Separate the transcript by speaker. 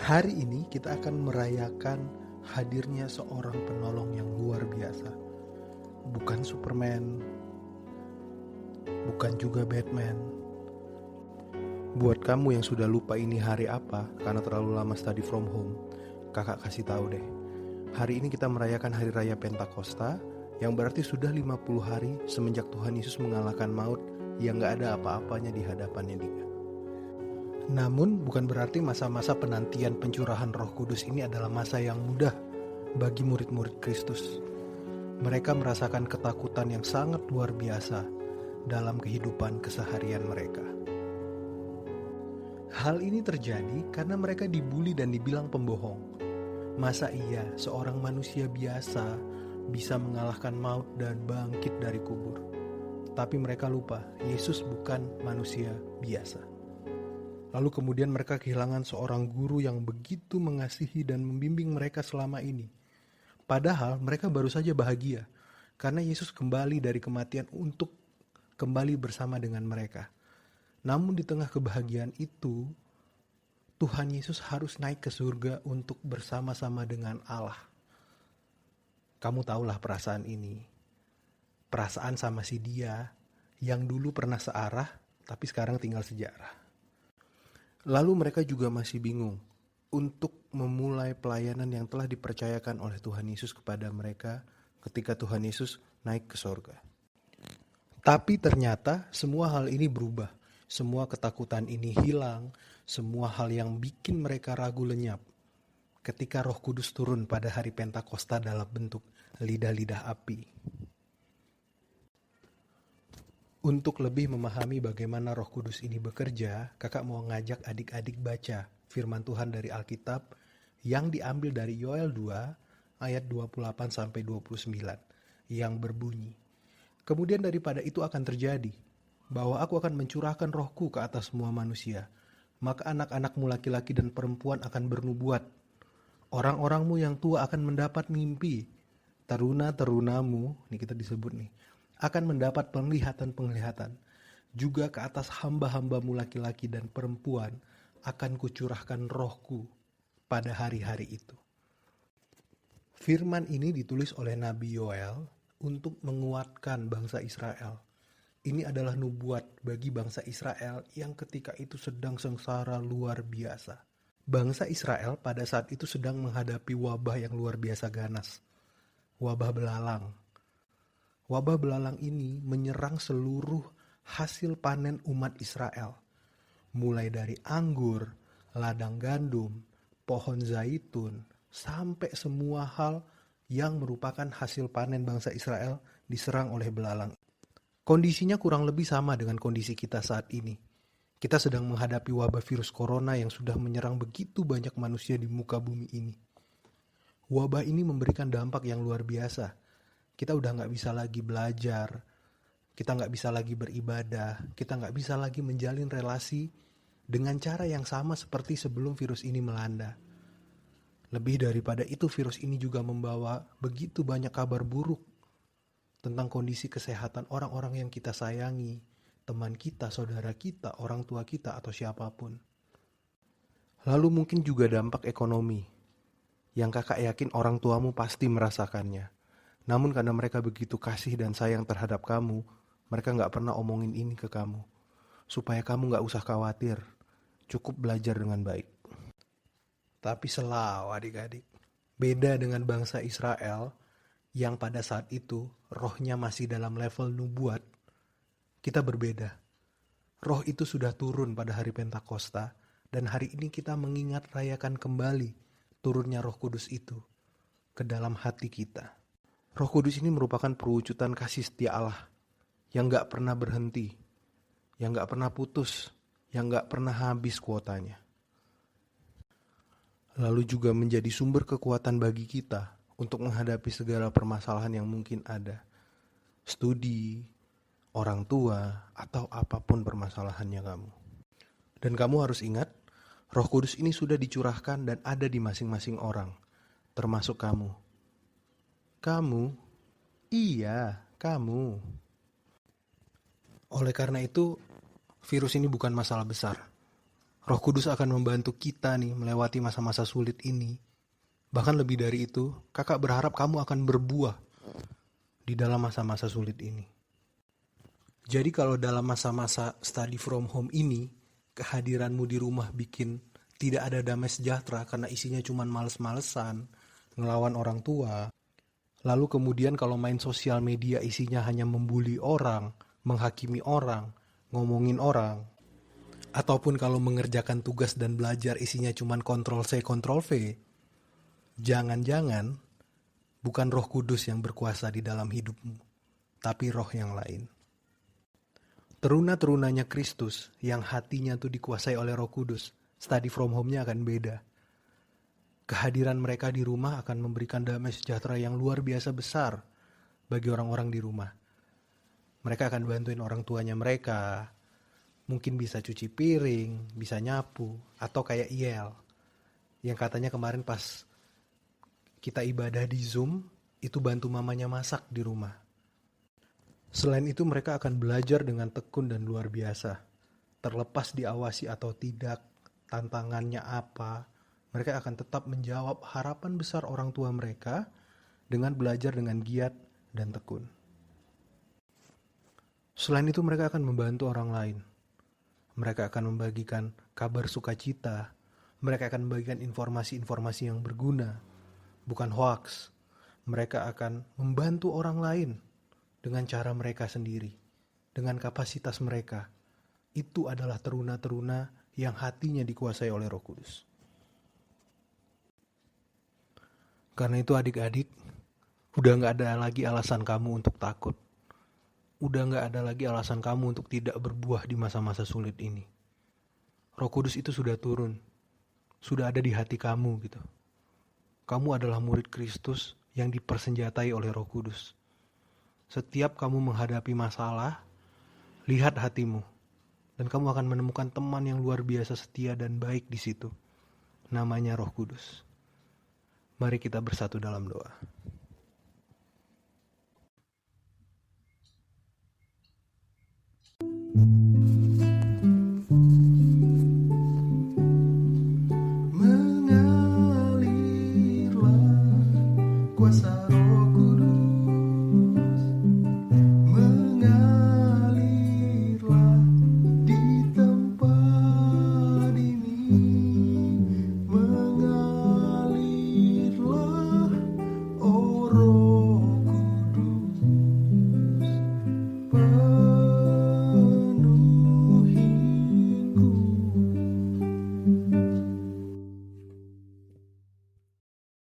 Speaker 1: Hari ini kita akan merayakan hadirnya seorang penolong yang luar biasa. Bukan Superman, bukan juga Batman. Buat kamu yang sudah lupa ini hari apa karena terlalu lama study from home, kakak kasih tahu deh. Hari ini kita merayakan hari raya Pentakosta, yang berarti sudah 50 hari semenjak Tuhan Yesus mengalahkan maut yang gak ada apa-apanya di hadapannya dia. Namun bukan berarti masa-masa penantian pencurahan Roh Kudus ini adalah masa yang mudah bagi murid-murid Kristus. Mereka merasakan ketakutan yang sangat luar biasa dalam kehidupan keseharian mereka. Hal ini terjadi karena mereka dibully dan dibilang pembohong. Masa iya seorang manusia biasa bisa mengalahkan maut dan bangkit dari kubur? Tapi mereka lupa, Yesus bukan manusia biasa. Lalu kemudian mereka kehilangan seorang guru yang begitu mengasihi dan membimbing mereka selama ini. Padahal mereka baru saja bahagia karena Yesus kembali dari kematian untuk kembali bersama dengan mereka. Namun di tengah kebahagiaan itu, Tuhan Yesus harus naik ke surga untuk bersama-sama dengan Allah. Kamu tahulah perasaan ini. Perasaan sama si dia yang dulu pernah searah tapi sekarang tinggal sejarah. Lalu mereka juga masih bingung untuk memulai pelayanan yang telah dipercayakan oleh Tuhan Yesus kepada mereka ketika Tuhan Yesus naik ke sorga. Tapi ternyata semua hal ini berubah. Semua ketakutan ini hilang. Semua hal yang bikin mereka ragu lenyap ketika Roh Kudus turun pada hari Pentakosta dalam bentuk lidah-lidah api. Untuk lebih memahami bagaimana Roh Kudus ini bekerja, kakak mau ngajak adik-adik baca firman Tuhan dari Alkitab yang diambil dari Yoel 2 ayat 28-29 yang berbunyi, "Kemudian daripada itu akan terjadi, bahwa aku akan mencurahkan rohku ke atas semua manusia, maka anak-anakmu laki-laki dan perempuan akan bernubuat, orang-orangmu yang tua akan mendapat mimpi, teruna-terunamu," ini kita disebut nih, akan mendapat penglihatan-penglihatan. Juga ke atas hamba-hambamu laki-laki dan perempuan akan kucurahkan rohku pada hari-hari itu. Firman ini ditulis oleh Nabi Yoel untuk menguatkan bangsa Israel. Ini adalah nubuat bagi bangsa Israel yang ketika itu sedang sengsara luar biasa. Bangsa Israel pada saat itu sedang menghadapi wabah yang luar biasa ganas. Wabah belalang. Wabah belalang ini menyerang seluruh hasil panen umat Israel. Mulai dari anggur, ladang gandum, pohon zaitun, sampai semua hal yang merupakan hasil panen bangsa Israel diserang oleh belalang. Kondisinya kurang lebih sama dengan kondisi kita saat ini. Kita sedang menghadapi wabah virus corona yang sudah menyerang begitu banyak manusia di muka bumi ini. Wabah ini memberikan dampak yang luar biasa. Kita udah gak bisa lagi belajar, kita gak bisa lagi beribadah, kita gak bisa lagi menjalin relasi dengan cara yang sama seperti sebelum virus ini melanda. Lebih daripada itu, virus ini juga membawa begitu banyak kabar buruk tentang kondisi kesehatan orang-orang yang kita sayangi, teman kita, saudara kita, orang tua kita, atau siapapun. Lalu mungkin juga dampak ekonomi, yang kakak yakin orang tuamu pasti merasakannya. Namun karena mereka begitu kasih dan sayang terhadap kamu, mereka gak pernah omongin ini ke kamu. Supaya kamu gak usah khawatir, cukup belajar dengan baik. Tapi selalu adik-adik, beda dengan bangsa Israel yang pada saat itu rohnya masih dalam level nubuat, kita berbeda. Roh itu sudah turun pada hari Pentakosta, dan hari ini kita mengingat rayakan kembali turunnya Roh Kudus itu ke dalam hati kita. Roh Kudus ini merupakan perwujudan kasih setia Allah yang gak pernah berhenti, yang gak pernah putus, yang gak pernah habis kuotanya. Lalu juga menjadi sumber kekuatan bagi kita untuk menghadapi segala permasalahan yang mungkin ada. Studi, orang tua, atau apapun permasalahannya kamu. Dan kamu harus ingat, Roh Kudus ini sudah dicurahkan dan ada di masing-masing orang, termasuk kamu. Kamu, iya, kamu. Oleh karena itu, virus ini bukan masalah besar. Roh Kudus akan membantu kita nih melewati masa-masa sulit ini. Bahkan lebih dari itu, kakak berharap kamu akan berbuah di dalam masa-masa sulit ini. Jadi kalau dalam masa-masa study from home ini, kehadiranmu di rumah bikin tidak ada damai sejahtera karena isinya cuma males-malesan, ngelawan orang tua. Lalu kemudian kalau main sosial media isinya hanya membuli orang, menghakimi orang, ngomongin orang. Ataupun kalau mengerjakan tugas dan belajar isinya cuma Ctrl-C, Ctrl-V. Jangan-jangan bukan Roh Kudus yang berkuasa di dalam hidupmu, tapi roh yang lain. Teruna-terunanya Kristus yang hatinya tuh dikuasai oleh Roh Kudus, study from home-nya akan beda. Kehadiran mereka di rumah akan memberikan damai sejahtera yang luar biasa besar bagi orang-orang di rumah. Mereka akan bantuin orang tuanya mereka, mungkin bisa cuci piring, bisa nyapu, atau kayak Iel yang katanya kemarin pas kita ibadah di Zoom, itu bantu mamanya masak di rumah. Selain itu mereka akan belajar dengan tekun dan luar biasa. Terlepas diawasi atau tidak, tantangannya apa, mereka akan tetap menjawab harapan besar orang tua mereka dengan belajar dengan giat dan tekun. Selain itu mereka akan membantu orang lain. Mereka akan membagikan kabar sukacita. Mereka akan membagikan informasi-informasi yang berguna, bukan hoax. Mereka akan membantu orang lain dengan cara mereka sendiri, dengan kapasitas mereka. Itu adalah teruna-teruna yang hatinya dikuasai oleh Roh Kudus. Karena itu adik-adik, udah gak ada lagi alasan kamu untuk takut. Udah gak ada lagi alasan kamu untuk tidak berbuah di masa-masa sulit ini. Roh Kudus itu sudah turun, sudah ada di hati kamu gitu. Kamu adalah murid Kristus yang dipersenjatai oleh Roh Kudus. Setiap kamu menghadapi masalah, lihat hatimu. Dan kamu akan menemukan teman yang luar biasa setia dan baik di situ. Namanya Roh Kudus. Mari kita bersatu dalam doa.